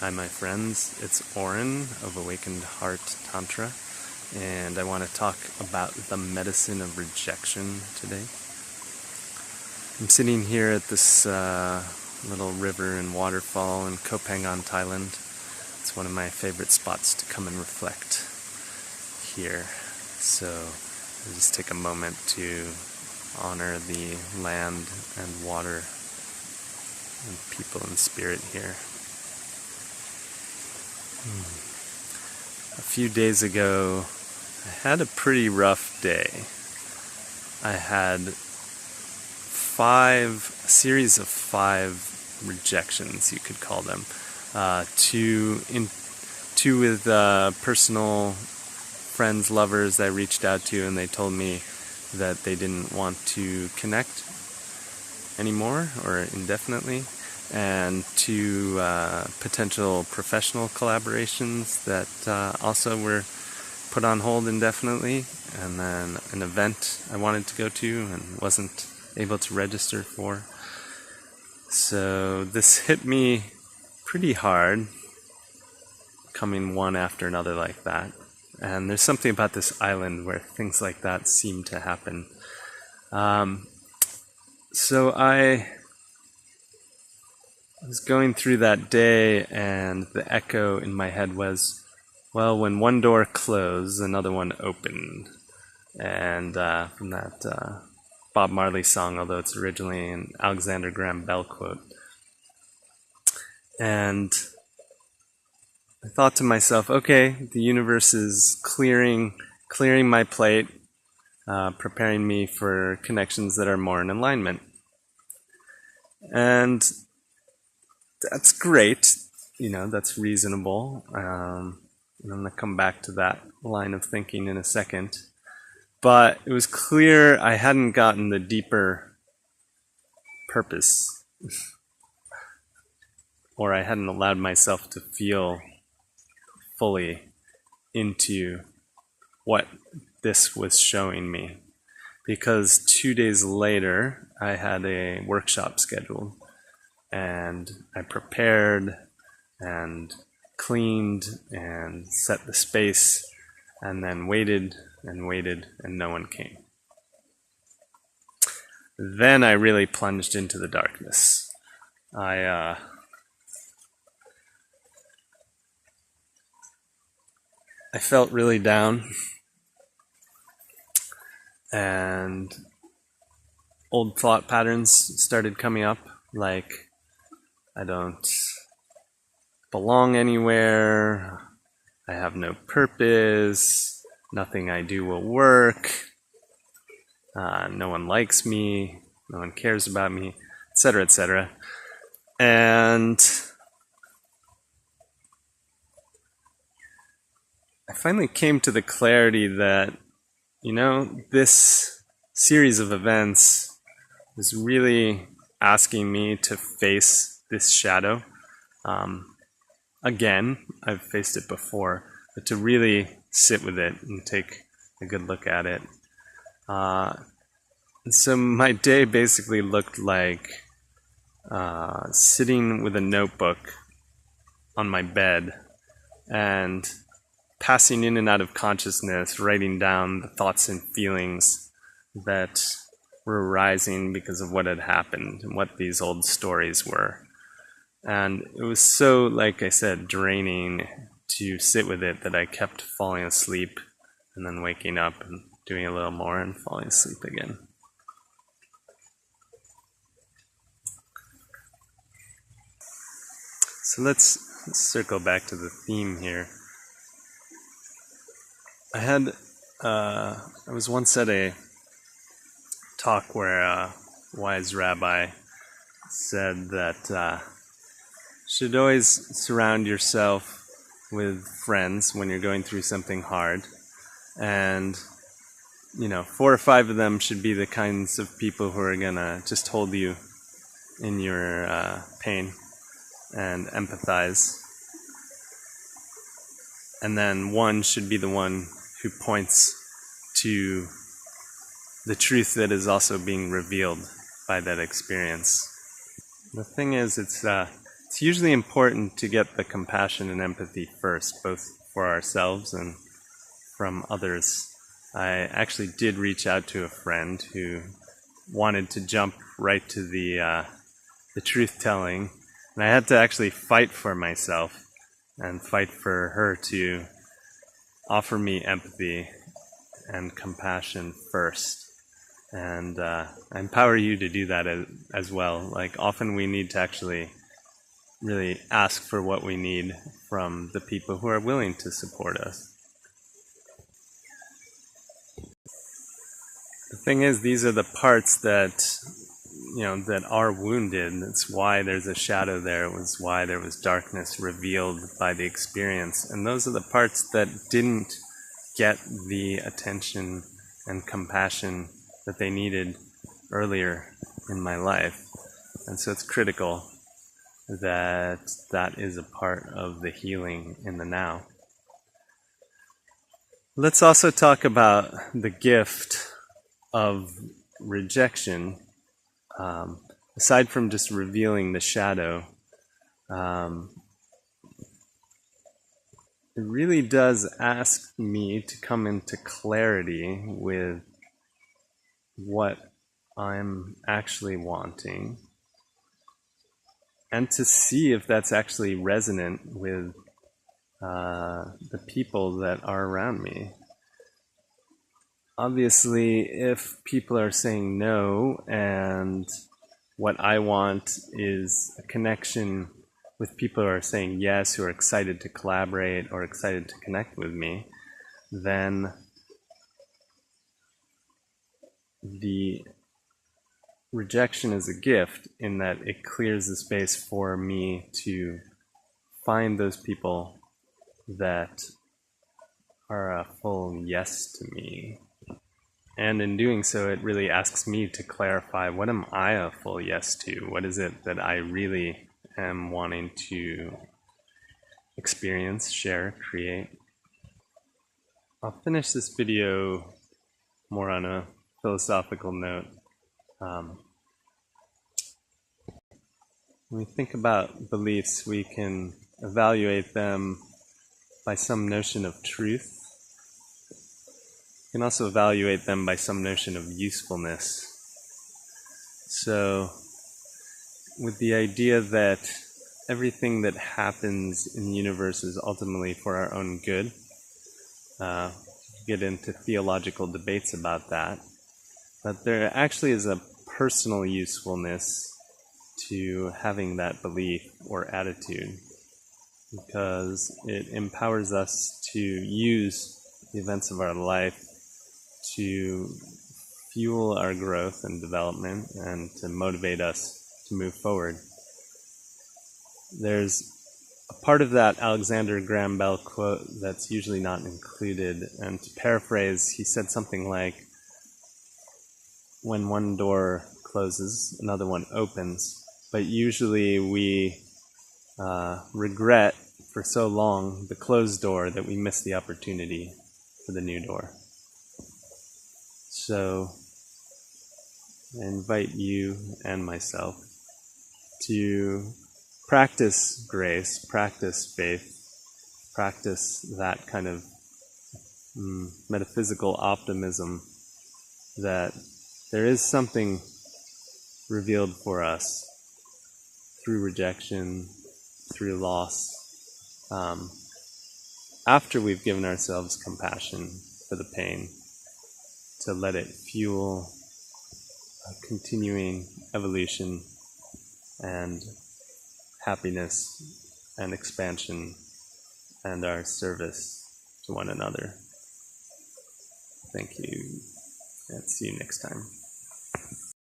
Hi my friends, it's Oren of Awakened Heart Tantra, and I want to talk about the medicine of rejection today. I'm sitting here at this little river and waterfall in Koh Phangan, Thailand. It's one of my favorite spots to come and reflect here. So I'll just take a moment to honor the land and water and people and spirit here. A few days ago, I had a pretty rough day. I had a series of 5 rejections, you could call them. Two with personal friends, lovers that I reached out to, and they told me that they didn't want to connect anymore or indefinitely, and 2 potential professional collaborations that also were put on hold indefinitely, and then an event I wanted to go to and wasn't able to register for. So this hit me pretty hard, coming one after another like that. And there's something about this island where things like that seem to happen. So I was going through that day, and the echo in my head was, well, when one door closed, another one opened. And from that Bob Marley song, although it's originally an Alexander Graham Bell quote. And I thought to myself, okay, the universe is clearing my plate, preparing me for connections that are more in alignment. And that's great, that's reasonable. I'm going to come back to that line of thinking in a second. But it was clear I hadn't gotten the deeper purpose, or I hadn't allowed myself to feel fully into what this was showing me. Because 2 days later, I had a workshop scheduled, and I prepared and cleaned and set the space, and then waited, and no one came. Then I really plunged into the darkness. I felt really down, and old thought patterns started coming up, like I don't belong anywhere, I have no purpose, nothing I do will work, no one likes me, no one cares about me, etc., etc. And I finally came to the clarity that, this series of events was really asking me to face this shadow. Again, I've faced it before, but to really sit with it and take a good look at it. And so my day basically looked like sitting with a notebook on my bed and passing in and out of consciousness, writing down the thoughts and feelings that were arising because of what had happened and what these old stories were. And it was so, like I said, draining to sit with it that I kept falling asleep and then waking up and doing a little more and falling asleep again. So let's circle back to the theme here. I was once at a talk where a wise rabbi said that you should always surround yourself with friends when you're going through something hard, and 4 or 5 of them should be the kinds of people who are gonna just hold you in your pain and empathize, and then 1 should be the one who points to the truth that is also being revealed by that experience. The thing is, it's It's usually important to get the compassion and empathy first, both for ourselves and from others. I actually did reach out to a friend who wanted to jump right to the truth-telling, and I had to actually fight for myself and fight for her to offer me empathy and compassion first. And I empower you to do that as well. Like, often we need to actually really ask for what we need from the people who are willing to support us. The thing is, these are the parts that, that are wounded. That's why there's a shadow there. It was why there was darkness revealed by the experience. And those are the parts that didn't get the attention and compassion that they needed earlier in my life. And so it's critical that that is a part of the healing in the now. Let's also talk about the gift of rejection. Aside from just revealing the shadow, it really does ask me to come into clarity with what I'm actually wanting, and to see if that's actually resonant with the people that are around me. Obviously, if people are saying no, and what I want is a connection with people who are saying yes, who are excited to collaborate or excited to connect with me, then the rejection is a gift in that it clears the space for me to find those people that are a full yes to me. And in doing so, it really asks me to clarify, what am I a full yes to? What is it that I really am wanting to experience, share, create? I'll finish this video more on a philosophical note. When we think about beliefs, we can evaluate them by some notion of truth. We can also evaluate them by some notion of usefulness. So, with the idea that everything that happens in the universe is ultimately for our own good, get into theological debates about that, but there actually is a personal usefulness to having that belief or attitude, because it empowers us to use the events of our life to fuel our growth and development and to motivate us to move forward. There's a part of that Alexander Graham Bell quote that's usually not included, and to paraphrase, he said something like, when one door closes, another one opens, but usually we regret for so long the closed door that we miss the opportunity for the new door. So I invite you and myself to practice grace, practice faith, practice that kind of metaphysical optimism that there is something revealed for us through rejection, through loss, after we've given ourselves compassion for the pain, to let it fuel a continuing evolution and happiness and expansion and our service to one another. Thank you, and see you next time.